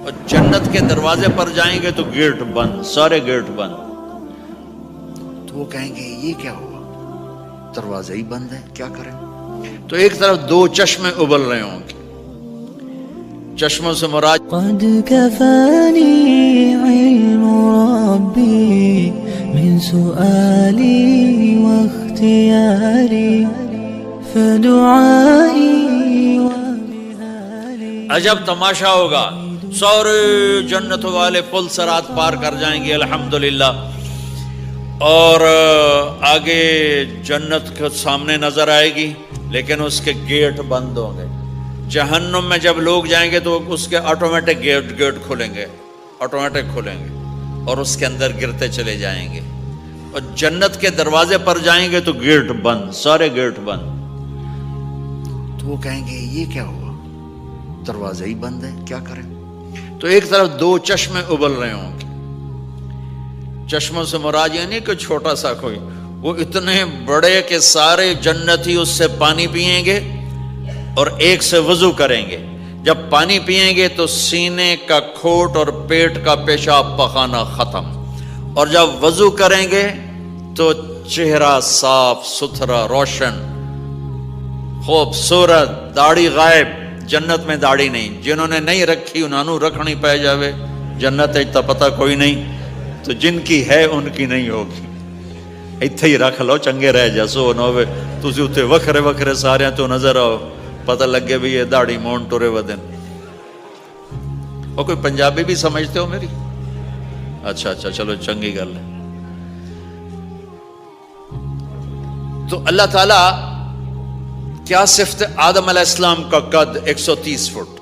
اور جنت کے دروازے پر جائیں گے تو گیٹ بند، سارے گیٹ بند. تو وہ کہیں گے یہ کیا ہوا، دروازے ہی بند ہے، کیا کریں؟ تو ایک طرف دو چشمے ابل رہے ہوں گے. چشموں سے مراد قد كفاني علم ربي من سؤالي واختياري فدعائي وبهالي. عجب تماشا ہوگا، سارے جنت والے پل صراط پار کر جائیں گے الحمدللہ، اور آگے جنت کے سامنے نظر آئے گی لیکن اس کے گیٹ بند ہوں گے. جہنم میں جب لوگ جائیں گے تو اس کے آٹومیٹک گیٹ کھولیں گے، آٹومیٹک کھولیں گے اور اس کے اندر گرتے چلے جائیں گے. اور جنت کے دروازے پر جائیں گے تو گیٹ بند، سارے گیٹ بند. تو وہ کہیں گے یہ کیا ہوا، دروازے ہی بند ہے، کیا کریں؟ تو ایک طرف دو چشمے ابل رہے ہوں گے. چشموں سے مراد یہ نہیں کہ چھوٹا سا کوئی، وہ اتنے بڑے کہ سارے جنتی اس سے پانی پیئیں گے اور ایک سے وضو کریں گے. جب پانی پیئیں گے تو سینے کا کھوٹ اور پیٹ کا پیشاب پخانا ختم، اور جب وضو کریں گے تو چہرہ صاف ستھرا روشن خوبصورت، داڑھی غائب. جنت میں داڑھی نہیں، جنہوں نے نہیں رکھی انہوں نے رکھنی پہ جاوے. جنت تو پتہ کوئی نہیں، تو جن کی ہے ان کی نہیں ہوگی. اتھے ہی رکھ لو، چنگے رہ جیسو نہ ہوئے تسی اتھے وکھرے وکھرے سارے تو نظر آؤ، پتہ لگے بھی یہ داڑھی مون ٹورے ودن. اور کوئی پنجابی بھی سمجھتے ہو میری؟ اچھا چلو چنگی گل ہے. تو اللہ تعالیٰ کیا صفت، آدم علیہ السلام کا قد 130 فٹ،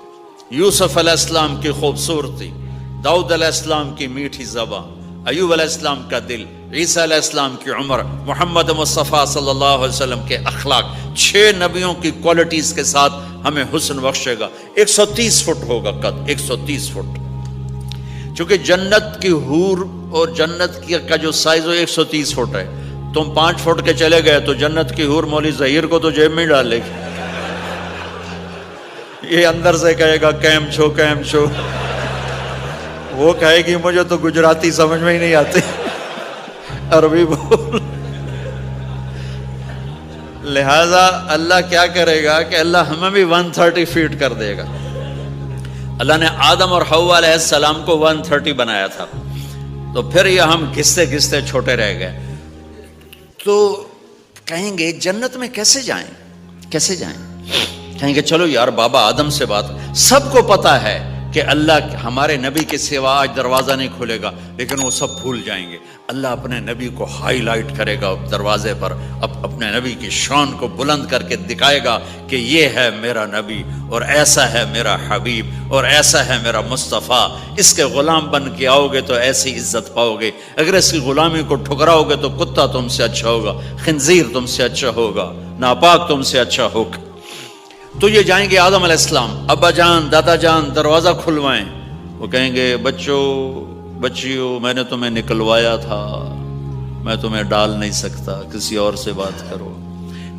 یوسف علیہ السلام کی خوبصورتی، داؤد علیہ السلام کی میٹھی زبان، ایوب علیہ السلام کا دل، عیسیٰ علیہ السلام کی عمر، محمد مصطفیٰ صلی اللہ علیہ وسلم کے اخلاق، 6 نبیوں کی کوالٹیز کے ساتھ ہمیں حسن بخشے گا. 130 فٹ ہوگا قد، 130 فٹ. چونکہ جنت کی حور اور جنت کا جو سائز ہے 130 فٹ ہے. تم 5 فٹ کے چلے گئے تو جنت کی حور مولوی ظہیر کو تو جیب میں ڈالے گی. یہ اندر سے کہے گا کیم چھو، وہ کہے گی مجھے تو گجراتی سمجھ میں ہی نہیں آتی، عربی بول. لہذا اللہ کیا کرے گا کہ اللہ ہمیں بھی 130 فیٹ کر دے گا. اللہ نے آدم اور حوا علیہ السلام کو 130 بنایا تھا، تو پھر یہ ہم گھستے گھستے چھوٹے رہ گئے. تو کہیں گے جنت میں کیسے جائیں؟ کہیں گے چلو یار بابا آدم سے بات. سب کو پتا ہے کہ اللہ ہمارے نبی کے سوا آج دروازہ نہیں کھلے گا، لیکن وہ سب بھول جائیں گے. اللہ اپنے نبی کو ہائی لائٹ کرے گا دروازے پر، اپنے نبی کی شان کو بلند کر کے دکھائے گا کہ یہ ہے میرا نبی، اور ایسا ہے میرا حبیب، اور ایسا ہے میرا مصطفیٰ. اس کے غلام بن کے آؤ گے تو ایسی عزت پاؤ گے، اگر اس کی غلامی کو ٹھکراؤ گے تو کتا تم سے اچھا ہوگا، خنزیر تم سے اچھا ہوگا، ناپاک تم سے اچھا ہوگا. تو یہ جائیں گے آدم علیہ السلام، ابا جان دادا جان دروازہ کھلوائیں. وہ کہیں گے بچیو میں نے تمہیں نکلوایا تھا، میں تمہیں ڈال نہیں سکتا، کسی اور سے بات کرو.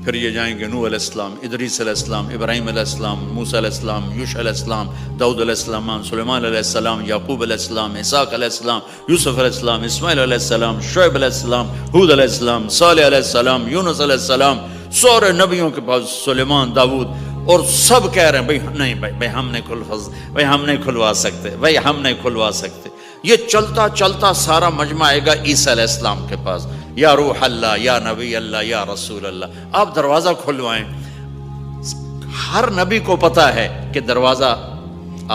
پھر یہ جائیں گے نوح علیہ السلام، ادریس علیہ السلام، ابراہیم علیہ السلام، موسیٰ علیہ السلام، یوشع علیہ السلام، داؤد علیہ السلام، سلیمان علیہ السلام، یعقوب علیہ السلام، اسحاق علیہ السلام، یوسف علیہ السلام، اسماعیل علیہ السلام، شعیب علیہ السلام، ہود علیہ السلام، صالح علیہ السلام، یونس علیہ السلام. سارے نبیوں کے پاس سلیمان، داؤد، اور سب کہہ رہے ہیں بھائی ہم نہیں کھلوا سکتے. یہ چلتا چلتا سارا مجمع آئے گا عیسیٰ علیہ السلام کے پاس، یا روح اللہ، یا نبی اللہ، یا رسول اللہ، آپ دروازہ کھلوائیں. ہر نبی کو پتا ہے کہ دروازہ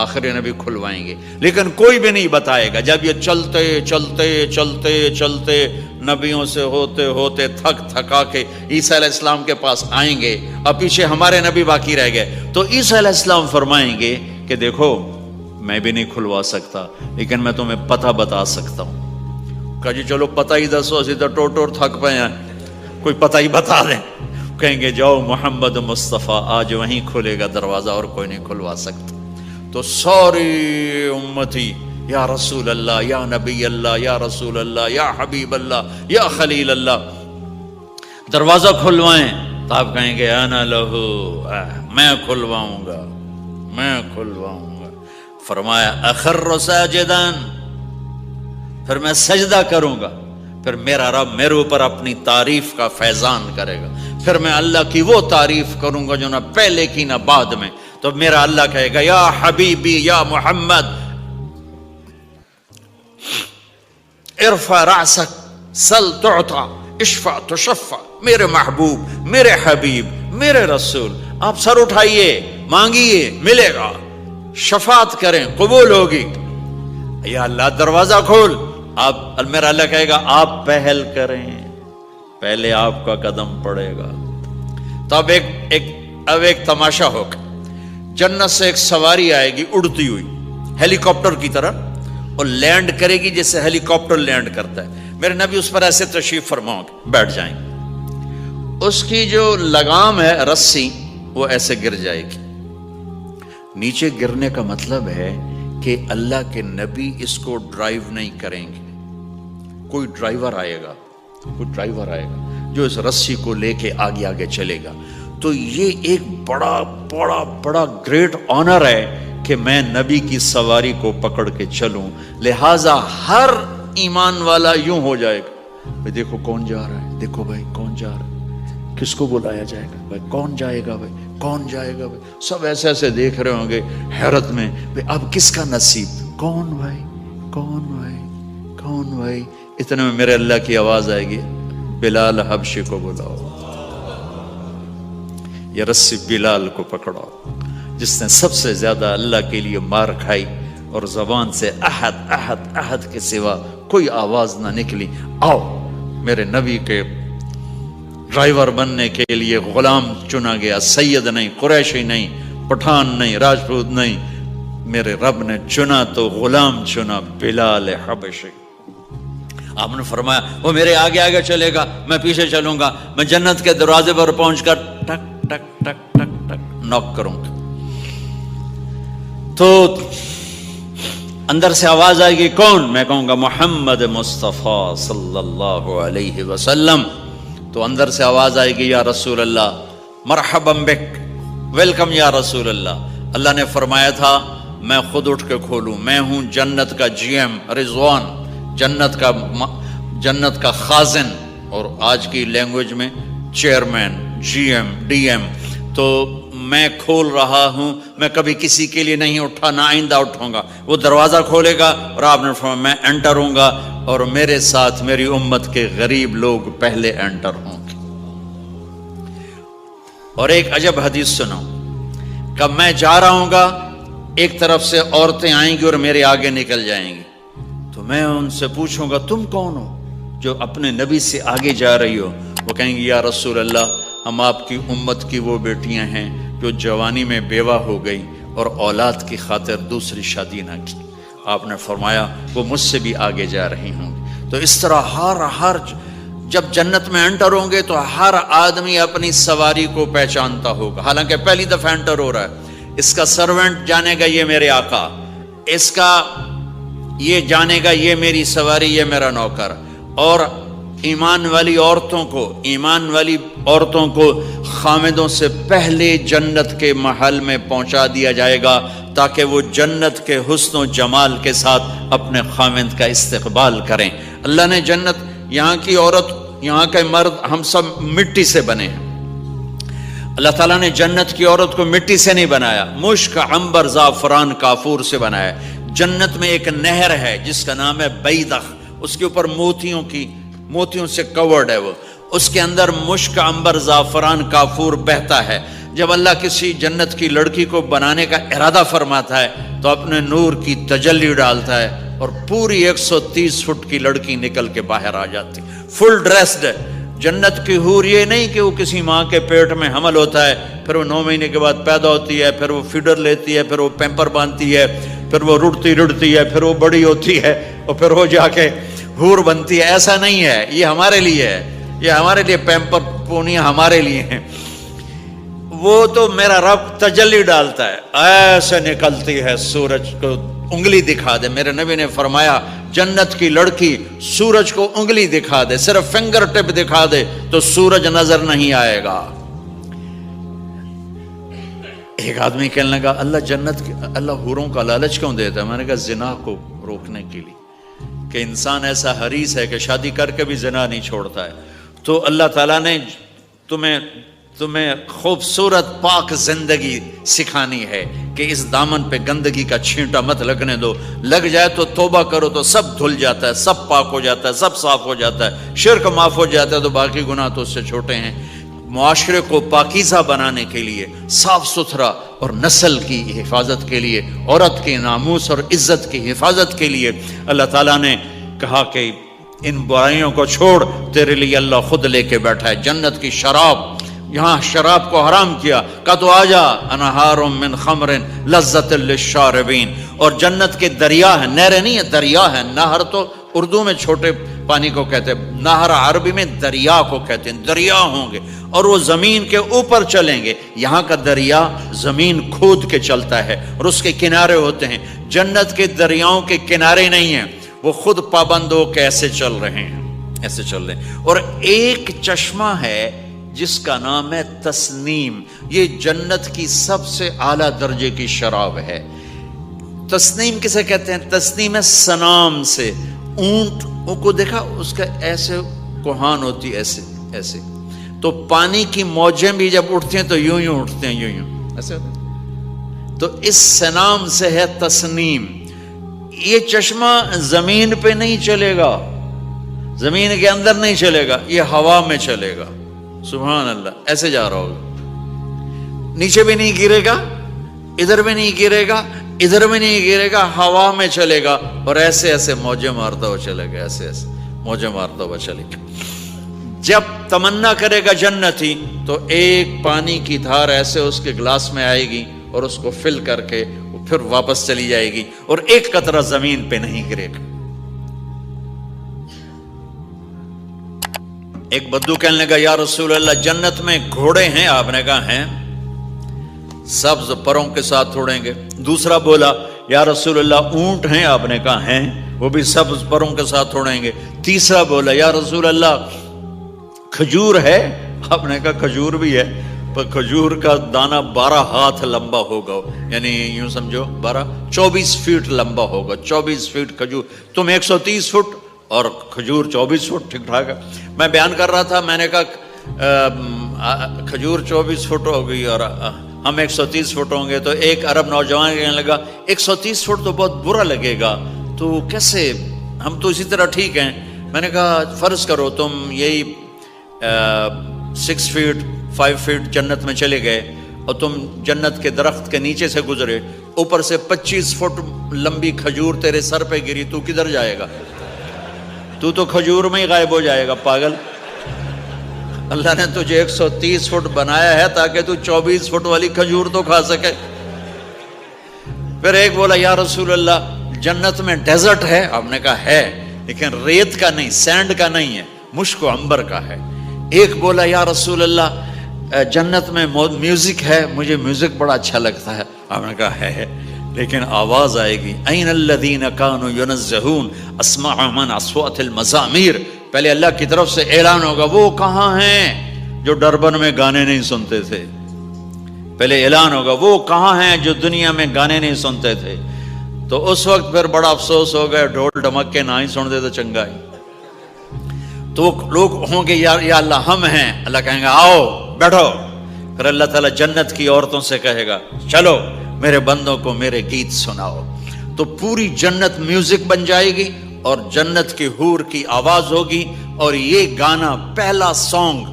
آخری نبی کھلوائیں گے، لیکن کوئی بھی نہیں بتائے گا. جب یہ چلتے چلتے چلتے چلتے نبیوں سے ہوتے ہوتے تھکا کے عیسیٰ علیہ السلام کے پاس آئیں گے، اب پیچھے ہمارے نبی باقی رہ گئے، تو عیسیٰ علیہ السلام فرمائیں گے کہ دیکھو میں بھی نہیں کھلوا سکتا، لیکن میں تمہیں پتہ بتا سکتا ہوں. کہا جی چلو پتہ ہی دسو، اسی تو ٹور تھک پے ہیں، کوئی پتہ ہی بتا دیں. کہیں گے جاؤ محمد مصطفیٰ، آج وہیں کھلے گا دروازہ اور کوئی نہیں کھلوا سکتا. تو ساری امتی یا رسول اللہ، یا نبی اللہ، یا رسول اللہ، یا حبیب اللہ، یا خلیل اللہ، دروازہ کھلوائیں. تو آپ کہیں گے انا لہو، میں کھلواؤں گا. فرمایا اخر ساجدان، پھر میں سجدہ کروں گا، پھر میرا رب میرے اوپر اپنی تعریف کا فیضان کرے گا، پھر میں اللہ کی وہ تعریف کروں گا جو نہ پہلے کی نہ بعد میں. تو میرا اللہ کہے گا یا حبیبی یا محمد ارفع رأسک سل تعطا اشفع تشفع. میرے محبوب، میرے حبیب، میرے رسول، آپ سر اٹھائیے، مانگیے، ملے گا، شفاعت کریں، قبول ہوگی. یا اللہ دروازہ کھول. آپ، میرا اللہ کہے گا آپ پہل کریں، پہلے آپ کا قدم پڑے گا. تو اب ایک تماشا ہوگا. جنت سے ایک سواری آئے گی اڑتی ہوئی ہیلی کاپٹر کی طرح، اور لینڈ کرے گی جیسے ہیلی کاپٹر لینڈ کرتا ہے. میرے نبی اس پر ایسے تشریف فرماؤ گے، بیٹھ جائیں گے. اس کی جو لگام ہے، رسی، وہ ایسے گر جائے گی. نیچے گرنے کا مطلب ہے کہ اللہ کے نبی اس کو ڈرائیو نہیں کریں گے. کوئی ڈرائیور آئے گا جو اس رسی کو لے کے آگے آگے چلے گا. تو یہ ایک بڑا گریٹ آنر ہے کہ میں نبی کی سواری کو پکڑ کے چلوں. لہذا ہر ایمان والا یوں ہو جائے گا، بھائی دیکھو کون جا رہا ہے، دیکھو بھائی کون جا رہا ہے، کس کو بلایا جائے گا، بھائی کون جائے گا، بھائی کون جائے گا. بھائی سب ایسے ایسے دیکھ رہے ہوں گے حیرت میں، بھائی اب کس کا نصیب، کون بھائی کون بھائی کون بھائی. اتنے میں میرے اللہ کی آواز آئے گی بلال حبشی کو بلاؤ. یہ رسی بلال کو پکڑاؤ جس نے سب سے زیادہ اللہ کے لیے مار کھائی اور زبان سے احد احد احد کے سوا کوئی آواز نہ نکلی. آؤ میرے نبی کے ڈرائیور بننے کے لیے غلام چنا گیا. سید نہیں، قریشی نہیں، پٹھان نہیں، راجپوت نہیں، میرے رب نے چنا تو غلام چنا، بلال حبشی. آپ نے فرمایا وہ میرے آگے آگے چلے گا، میں پیچھے چلوں گا. میں جنت کے دروازے پر پہنچ کر ٹک ٹک ٹک ٹک ٹک نوک کروں گا. تو اندر سے آواز آئے گی کون؟ میں کہوں گا محمد مصطفیٰ صلی اللہ علیہ وسلم. تو اندر سے آواز آئے گی یا رسول اللہ مرحبا بک، ویلکم یا رسول اللہ. اللہ نے فرمایا تھا میں خود اٹھ کے کھولوں. میں ہوں جنت کا جی ایم رضوان، جنت کا خازن، اور آج کی لینگویج میں chairman, G M, D M. تو میں کھول رہا ہوں، میں کبھی کسی کے لیے نہیں اٹھا، نہ آئندہ اٹھوں گا. وہ دروازہ کھولے گا اور آپ نے فرمایا میں انٹر ہوں گا، اور میرے ساتھ میری امت کے غریب لوگ پہلے انٹر ہوں گے. اور ایک عجب حدیث سنو، کب میں جا رہا ہوں گا ایک طرف سے عورتیں آئیں گی اور میرے آگے نکل جائیں گی. تو میں ان سے پوچھوں گا تم کون ہو جو اپنے نبی سے آگے جا رہی ہو؟ وہ کہیں گی یا رسول اللہ ہم آپ کی امت کی وہ بیٹیاں ہیں جو جوانی میں بیوہ ہو گئی اور اولاد کی خاطر دوسری شادی نہ کی. آپ نے فرمایا وہ مجھ سے بھی آگے جا رہی ہوں گی. تو اس طرح ہر جب جنت میں انٹر ہوں گے تو ہر آدمی اپنی سواری کو پہچانتا ہوگا. حالانکہ پہلی دفعہ انٹر ہو رہا ہے. اس کا سرونٹ جانے گا یہ میرے آقا، اس کا یہ جانے گا یہ میری سواری، یہ میرا نوکر. اور ایمان والی عورتوں کو خامدوں سے پہلے جنت کے محل میں پہنچا دیا جائے گا تاکہ وہ جنت کے حسن و جمال کے ساتھ اپنے خامد کا استقبال کریں. اللہ نے جنت، یہاں کی عورت، یہاں کے مرد، ہم سب مٹی سے بنے ہیں. اللہ تعالیٰ نے جنت کی عورت کو مٹی سے نہیں بنایا، مشک، عنبر، زعفران، کافور سے بنایا. جنت میں ایک نہر ہے جس کا نام ہے بیدخ، اس کے اوپر موتیوں سے کورڈ ہے. وہ اس کے اندر مشک، عنبر، زعفران، کافور بہتا ہے. جب اللہ کسی جنت کی لڑکی کو بنانے کا ارادہ فرماتا ہے تو اپنے نور کی تجلی ڈالتا ہے اور پوری 130 فٹ کی لڑکی نکل کے باہر آ جاتی، فل ڈریسڈ. جنت کی حور یہ نہیں کہ وہ کسی ماں کے پیٹ میں حمل ہوتا ہے، پھر وہ 9 مہینے کے بعد پیدا ہوتی ہے، پھر وہ فیڈر لیتی ہے، پھر وہ پیمپر باندھتی ہے، پھر وہ رڑتی ہے، پھر وہ بڑی ہوتی ہے اور پھر وہ جا کے حور بنتی ہے. ایسا نہیں ہے، یہ ہمارے لیے ہے، یہ ہمارے لیے پیمپر پونیاں ہمارے لیے ہیں. وہ تو میرا رب تجلی ڈالتا ہے، ایسے نکلتی ہے سورج کو انگلی دکھا دے. میرے نبی نے فرمایا جنت کی لڑکی سورج کو انگلی دکھا دے، صرف فنگر ٹپ دکھا دے تو سورج نظر نہیں آئے گا. ایک آدمی کہنے لگا اللہ حوروں کا لالچ کیوں دیتا ہے؟ میں نے کہا زنا کو روکنے کے لیے، کہ انسان ایسا حریص ہے کہ شادی کر کے بھی زنا نہیں چھوڑتا ہے، تو اللہ تعالیٰ نے تمہیں خوبصورت پاک زندگی سکھانی ہے کہ اس دامن پہ گندگی کا چھینٹا مت لگنے دو، لگ جائے تو توبہ کرو تو سب دھل جاتا ہے، سب پاک ہو جاتا ہے، سب صاف ہو جاتا ہے، شرک معاف ہو جاتا ہے، تو باقی گناہ تو اس سے چھوٹے ہیں۔ معاشرے کو پاکیزہ بنانے کے لیے، صاف ستھرا اور نسل کی حفاظت کے لیے، عورت کے ناموس اور عزت کی حفاظت کے لیے اللہ تعالیٰ نے کہا کہ ان برائیوں کو چھوڑ، تیرے لیے اللہ خود لے کے بیٹھا ہے جنت کی شراب۔ یہاں شراب کو حرام کیا، کہا تو آجا انہار من خمر لذت للشاربین، اور جنت کے دریا ہیں، نہریں نہیں ہے، دریا ہے۔ نہر تو اردو میں چھوٹے پانی کو کہتے ہیں، نہر عربی میں دریا کو کہتے ہیں، دریا ہوں گے اور وہ زمین کے اوپر چلیں گے۔ یہاں کا دریا زمین کھود کے چلتا ہے اور اس کے کنارے ہوتے ہیں۔ جنت کے دریاؤں کے کنارے نہیں ہیں، وہ خود پابند ہو کے ایسے چل رہے ہیں، ایسے چل رہے ہیں۔ اور ایک چشمہ ہے جس کا نام ہے تسنیم، یہ جنت کی سب سے اعلیٰ درجے کی شراب ہے۔ تسنیم کسے کہتے ہیں؟ تسنیم ہے سنام سے، اونٹ کو دیکھا اس کا ایسے کوہان ہوتی، ایسے ایسے، تو پانی کی موجیں بھی جب اٹھتی ہیں تو یوں یوں اٹھتے ہیں، یوں یوں ایسے ہوتے ہیں۔ تو اس سنام سے ہے تسنیم۔ یہ چشمہ زمین پہ نہیں چلے گا، زمین کے اندر نہیں چلے گا، یہ ہوا میں چلے گا۔ سبحان اللہ، ایسے جا رہا ہوگا، نیچے بھی نہیں گرے گا، ادھر بھی نہیں گرے گا، ادھر بھی نہیں گرے گا، ہوا میں چلے گا اور ایسے ایسے موجیں مارتا ہوا چلے گا، ایسے ایسے موجیں مارتا ہوا چلے گا۔ جب تمنا کرے گا جنتی تو ایک پانی کی دھار ایسے اس کے گلاس میں آئے گی اور اس کو فل کر کے وہ پھر واپس چلی جائے گی اور ایک قطرہ زمین پہ نہیں گرے گا۔ ایک بدو کہنے لگا یا رسول اللہ جنت میں گھوڑے ہیں؟ آپ نے کہا ہیں، سبز پروں کے ساتھ اڑیں گے۔ دوسرا بولا یا رسول اللہ اونٹ ہیں؟ آپ نے کہا ہیں، وہ بھی سبز پروں کے ساتھ اڑیں گے۔ تیسرا بولا یا رسول اللہ کھجور ہے؟ آپ نے کہا کھجور بھی ہے، پر کھجور کا دانہ 12 ہاتھ لمبا ہوگا، یعنی یوں سمجھو 24 فٹ لمبا ہوگا، 24 فٹ کھجور، تم 130 فٹ اور کھجور 24 فٹ، ٹھیک ٹھاک ہے۔ میں بیان کر رہا تھا، میں نے کہا کھجور 24 فٹ ہو گئی اور ہم 130 فٹ ہوں گے، تو ایک عرب نوجوان کہنے لگا 130 فٹ تو بہت برا لگے گا، تو کیسے، ہم تو اسی طرح ٹھیک ہیں۔ میں نے کہا فرض کرو تم یہی 6 فٹ 5 فٹ جنت میں چلے گئے اور تم جنت کے درخت کے نیچے سے گزرے، اوپر سے 25 فٹ لمبی کھجور تیرے سر پہ گری، تو کدھر جائے گا؟ تو کھجور میں ہی غائب ہو جائے گا، پاگل۔ اللہ نے تجھے 130 فٹ بنایا ہے تاکہ تو 24 فٹ والی کھجور تو کھا سکے۔ پھر ایک بولا یا رسول اللہ جنت میں ڈیزرٹ ہے؟ آپ نے کہا ہے، لیکن ریت کا نہیں، سینڈ کا نہیں ہے، مشک و عنبر کا ہے۔ ایک بولا یا رسول اللہ جنت میں میوزک ہے؟ مجھے میوزک بڑا اچھا لگتا ہے۔ آپ نے کہا ہے، لیکن آواز آئے گی این الذین کانوا ینزہون اسمع من اصوات المزامیر، پہلے اللہ کی طرف سے اعلان ہوگا وہ کہاں ہیں جو ڈربن میں گانے نہیں سنتے تھے، پہلے اعلان ہوگا وہ کہاں ہیں جو دنیا میں گانے نہیں سنتے تھے۔ تو اس وقت پھر بڑا افسوس ہوگا، ڈھول ڈھمک کے نہ ہی سن دے تو چنگا ہی۔ تو لوگ ہوں گے یا اللہ ہم ہیں، اللہ کہیں گا آؤ بیٹھو، پھر اللہ تعالیٰ جنت کی عورتوں سے کہے گا چلو میرے بندوں کو میرے گیت سناؤ۔ تو پوری جنت میوزک بن جائے گی اور جنت کی حور کی آواز ہوگی، اور یہ گانا پہلا سانگ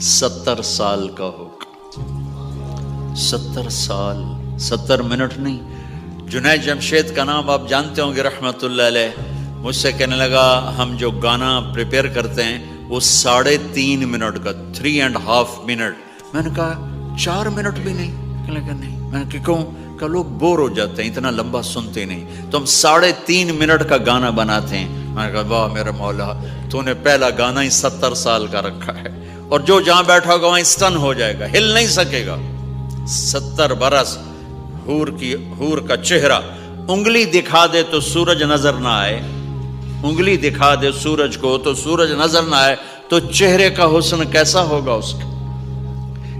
70 سال کا ہوگا۔ 70 سال، 70 منٹ نہیں۔ جنید جمشید کا نام آپ جانتے ہوں گے رحمت اللہ علیہ، مجھ سے کہنے لگا ہم جو گانا پریپیئر کرتے ہیں وہ 3.5 منٹ کا، 3.5 منٹ۔ میں نے کہا 4 منٹ بھی نہیں؟ کہنے لگا نہیں۔ میں نے کہا کیوں؟ کہ لوگ بور ہو جاتے ہیں، اتنا لمبا سنتے نہیں، تو ہم 3.5 منٹ کا گانا بناتے ہیں۔ میں نے کہا واہ میرے مولا، تو نے پہلا گانا ہی 70 سال کا رکھا ہے، اور جو جہاں بیٹھا ہوگا وہیں اسٹن ہو جائے گا، ہل نہیں سکے گا۔ 70 برس حور کا چہرہ، انگلی دکھا دے تو سورج نظر نہ آئے، انگلی دکھا دے سورج کو تو سورج نظر نہ آئے، تو چہرے کا حسن کیسا ہوگا اس کا؟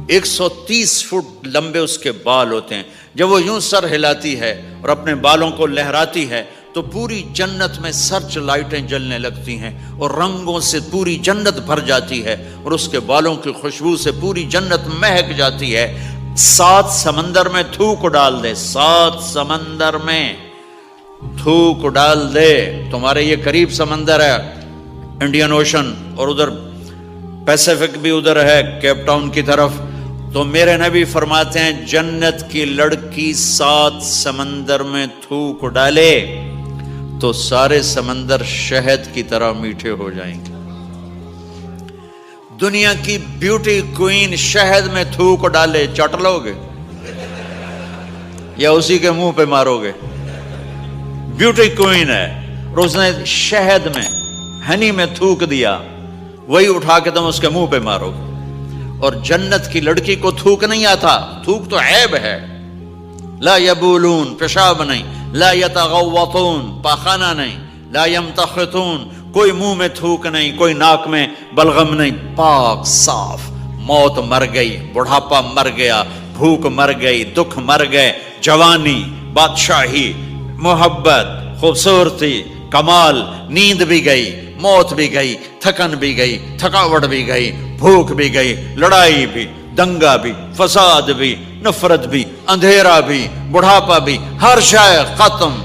130 فٹ لمبے اس کے بال ہوتے ہیں. جب وہ یوں سر ہلاتی ہے اور اپنے بالوں کو لہراتی ہے تو پوری جنت میں سرچ لائٹیں جلنے لگتی ہیں اور رنگوں سے پوری جنت بھر جاتی ہے اور اس کے بالوں کی خوشبو سے پوری جنت مہک جاتی ہے. 7 سمندر میں تھوک ڈال دے، 7 سمندر میں تھوک ڈال دے. تمہارے یہ قریب سمندر ہے انڈین اوشن، اور ادھر پیسیفک بھی ادھر ہے کیپ ٹاؤن کی طرف. تو میرے نبی فرماتے ہیں جنت کی لڑکی 7 سمندر میں تھوک ڈالے تو سارے سمندر شہد کی طرح میٹھے ہو جائیں گے. دنیا کی بیوٹی کوئین شہد میں تھوک ڈالے، چٹ لو گے یا اسی کے منہ پہ مارو گے؟ بیوٹی کوئین ہے اور اس نے شہد میں ہنی میں تھوک دیا، وہی اٹھا کے تم اس کے منہ پہ مارو گے. اور جنت کی لڑکی کو تھوک نہیں آتا، تھوک تو عیب ہے. لا یبولون، پیشاب نہیں، لا یتغوطون، پاخانہ نہیں، لا یمتخطون، کوئی منہ میں تھوک نہیں، کوئی ناک میں بلغم نہیں، پاک صاف. موت مر گئی، بڑھاپا مر گیا، بھوک مر گئی، دکھ مر گئے، جوانی، بادشاہی، محبت، خوبصورتی، کمال، نیند بھی گئی، موت بھی گئی، تھکن بھی گئی، تھکاوٹ بھی گئی، بھوک بھی گئی، لڑائی بھی، دنگا بھی، فساد بھی، نفرت بھی، اندھیرا بھی، بڑھاپا بھی، ہر شے ختم.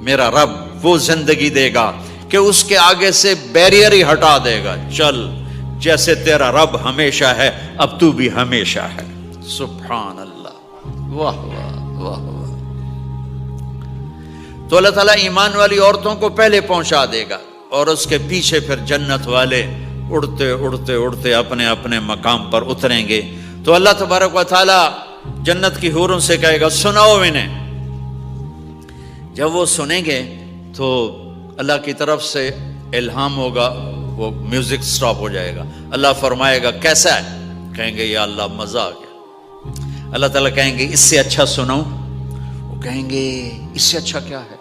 میرا رب وہ زندگی دے گا کہ اس کے آگے سے بیریئر ہی ہٹا دے گا. چل جیسے تیرا رب ہمیشہ ہے اب تو بھی ہمیشہ ہے. سبحان اللہ، واہ واہ واہ واہ. تو اللہ تعالیٰ ایمان والی عورتوں کو پہلے پہنچا دے گا اور اس کے پیچھے پھر جنت والے اڑتے اڑتے اڑتے اپنے اپنے مقام پر اتریں گے. تو اللہ تبارک و تعالیٰ جنت کی حوروں سے کہے گا سناؤ انہیں. جب وہ سنیں گے تو اللہ کی طرف سے الہام ہوگا، وہ میوزک سٹاپ ہو جائے گا. اللہ فرمائے گا کیسا ہے؟ کہیں گے یا اللہ مزہ آ گیا. اللہ تعالیٰ کہیں گے اس سے اچھا سناؤں؟ وہ کہیں گے اس سے اچھا کیا ہے؟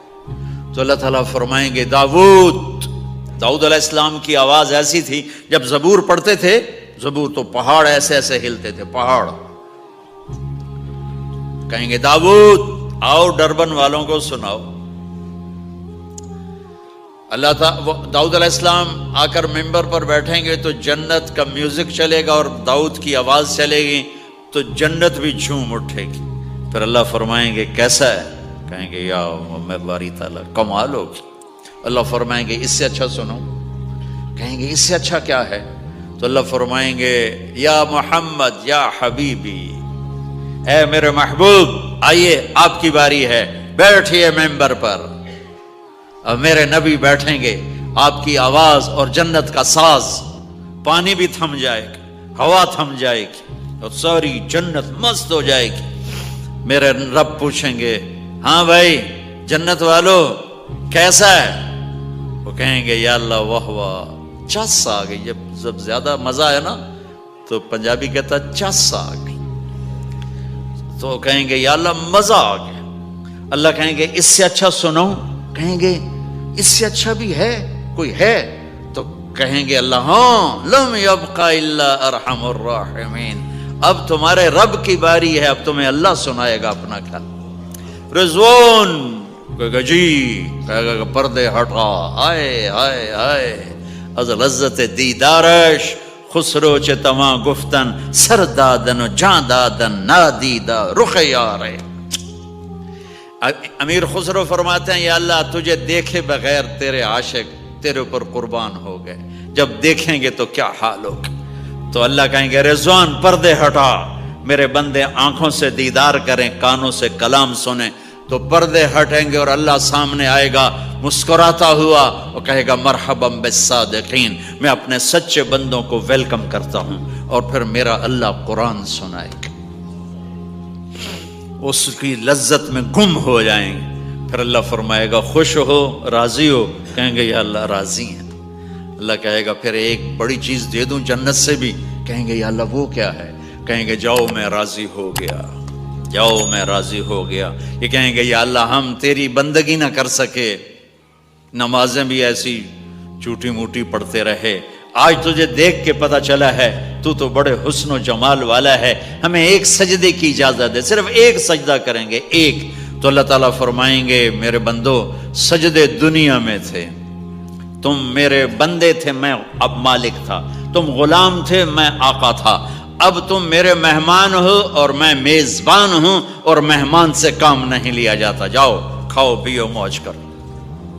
تو اللہ تعالیٰ فرمائیں گے داؤد علیہ السلام کی آواز ایسی تھی جب زبور پڑھتے تھے، زبور تو پہاڑ ایسے ایسے ہلتے تھے، پہاڑ. کہیں گے داؤد آؤ ڈربن والوں کو سناؤ. اللہ تعالیٰ داؤد علیہ السلام آ کر ممبر پر بیٹھیں گے تو جنت کا میوزک چلے گا اور داؤد کی آواز چلے گی تو جنت بھی جھوم اٹھے گی. پھر اللہ فرمائیں گے کیسا ہے؟ کہیں گے یا میں باری تعالیٰ کمال ہوگی. اللہ فرمائیں گے اس سے اچھا سنو. کہیں گے اس سے اچھا کیا ہے؟ تو اللہ فرمائیں گے یا محمد یا حبیبی، اے میرے محبوب آئیے آپ کی باری ہے، بیٹھیے ممبر پر. اب میرے نبی بیٹھیں گے، آپ کی آواز اور جنت کا ساز، پانی بھی تھم جائے گا، ہوا تھم جائے گی اور ساری جنت مست ہو جائے گی. میرے رب پوچھیں گے ہاں بھائی جنت والو کیسا ہے؟ وہ کہیں گے یا اللہ واہ واہ چس آ گئی. جب زیادہ مزہ ہے نا تو پنجابی کہتا چس آ گئی. تو کہیں گے یا اللہ مزہ آ گیا. اللہ کہیں گے اس سے اچھا سنو. کہیں گے اس سے اچھا بھی ہے کوئی ہے؟ تو کہیں گے اللہ ہاں لم یبقى الا ارحم الراحمین، اب تمہارے رب کی باری ہے، اب تمہیں اللہ سنائے گا اپنا خیال. رضوان کہے گا جی، کہے گا پردے ہٹا، ہائے ہائے ہائے از لذت دیدارش خسرو چه تما گفتن سر دادن و جان دادن نادیدہ رخ یارے. امیر خسرو فرماتے ہیں یا اللہ تجھے دیکھے بغیر تیرے عاشق تیرے اوپر قربان ہو گئے، جب دیکھیں گے تو کیا حال ہوگا. تو اللہ کہیں گے رضوان پردے ہٹا، میرے بندے آنکھوں سے دیدار کریں، کانوں سے کلام سنیں. تو پردے ہٹیں گے اور اللہ سامنے آئے گا مسکراتا ہوا اور کہے گا مرحبا بالصادقین، میں اپنے سچے بندوں کو ویلکم کرتا ہوں. اور پھر میرا اللہ قرآن سنائے گا، اس کی لذت میں گم ہو جائیں گے. پھر اللہ فرمائے گا خوش ہو، راضی ہو؟ کہیں گے یا اللہ راضی ہیں. اللہ کہے گا پھر ایک بڑی چیز دے دوں جنت سے بھی؟ کہیں گے یا اللہ وہ کیا ہے؟ کہیں گے جاؤ میں راضی ہو گیا، جاؤ میں راضی ہو گیا. یہ کہیں گے یا اللہ ہم تیری بندگی نہ کر سکے، نمازیں بھی ایسی چھوٹی موٹی پڑھتے رہے، آج تجھے دیکھ کے پتہ چلا ہے تو بڑے حسن و جمال والا ہے، ہمیں ایک سجدے کی اجازت ہے، صرف ایک سجدہ کریں گے، ایک۔ تو اللہ تعالیٰ فرمائیں گے میرے بندو سجدے دنیا میں تھے، تم میرے بندے تھے، میں اب مالک تھا، تم غلام تھے، میں آقا تھا، اب تم میرے مہمان ہو اور میں میزبان ہوں، اور مہمان سے کام نہیں لیا جاتا، جاؤ کھاؤ پیو موج کرو۔